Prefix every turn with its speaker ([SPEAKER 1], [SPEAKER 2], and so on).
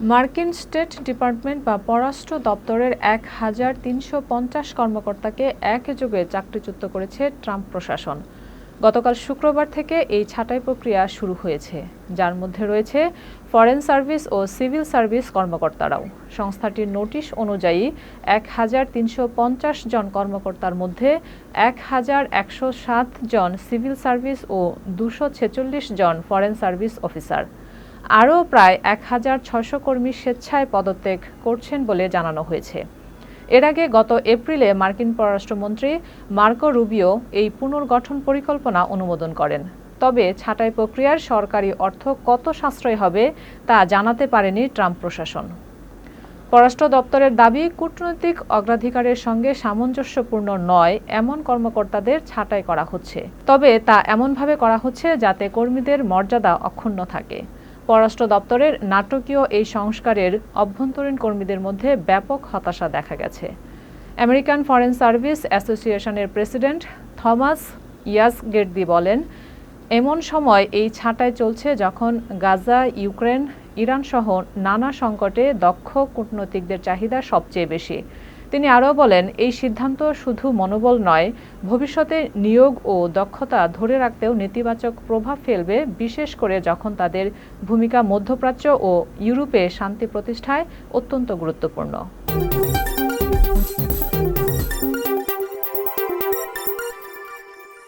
[SPEAKER 1] মার্কিন state department বা পররাষ্ট্র দপ্তরের ১,৩৫০ কর্মকর্তাকে একযোগে চাকরিচ্যুত করেছে ট্রাম্প প্রশাসন। গতকাল শুক্রবার থেকে এই ছাঁটাই প্রক্রিয়া শুরু হয়েছে, যার মধ্যে রয়েছে ফরেন সার্ভিস ও সিভিল সার্ভিস কর্মকর্তারাও। সংস্থাটির নোটিশ অনুযায়ী ১,৩৫০ জন কর্মকর্তার মধ্যে ১,১০৭ জন সিভিল সার্ভিস ও ২৪৬ জন ফরেন সার্ভিস অফিসার। আরও প্রায় ১,৬০০ কর্মী স্বেচ্ছায় পদত্যাগ করছেন বলে জানানো হয়েছে। এর আগে গত এপ্রিলে মার্কিন পররাষ্ট্রমন্ত্রী মার্কো রুবিও এই পুনর্গঠন পরিকল্পনা অনুমোদন করেন। তবে ছাঁটাই প্রক্রিয়ার সরকারি অর্থ কত সাশ্রয় হবে তা জানাতে পারেনি ট্রাম্প প্রশাসন। পররাষ্ট্র দপ্তরের দাবি, কূটনৈতিক অগ্রাধিকারের সঙ্গে সামঞ্জস্যপূর্ণ নয় এমন কর্মকর্তাদের ছাঁটাই করা হচ্ছে। তবে তা এমনভাবে করা হচ্ছে যাতে কর্মীদের মর্যাদা অক্ষুণ্ণ থাকে। পররাষ্ট্র দপ্তরের নাটকীয় এই সংস্কারের অভ্যন্তরীণ কর্মীদের মধ্যে ব্যাপক হতাশা দেখা গেছে। আমেরিকান ফরেন সার্ভিস অ্যাসোসিয়েশনের প্রেসিডেন্ট থমাস ইয়াজগের্দি বলেন, এমন সময় এই ছাঁটাই চলছে যখন গাজা, ইউক্রেন, ইরান সহ নানা সংকটে দক্ষ কূটনীতিকদের চাহিদা সবচেয়ে বেশি। তিনি আরও বলেন, এই সিদ্ধান্ত শুধু মনোবল নয়, ভবিষ্যতে নিয়োগ ও দক্ষতা ধরে রাখতেও নেতিবাচক প্রভাব ফেলবে, বিশেষ করে যখন তাদের ভূমিকা মধ্যপ্রাচ্য ও ইউরোপে শান্তি প্রতিষ্ঠায় অত্যন্ত গুরুত্বপূর্ণ।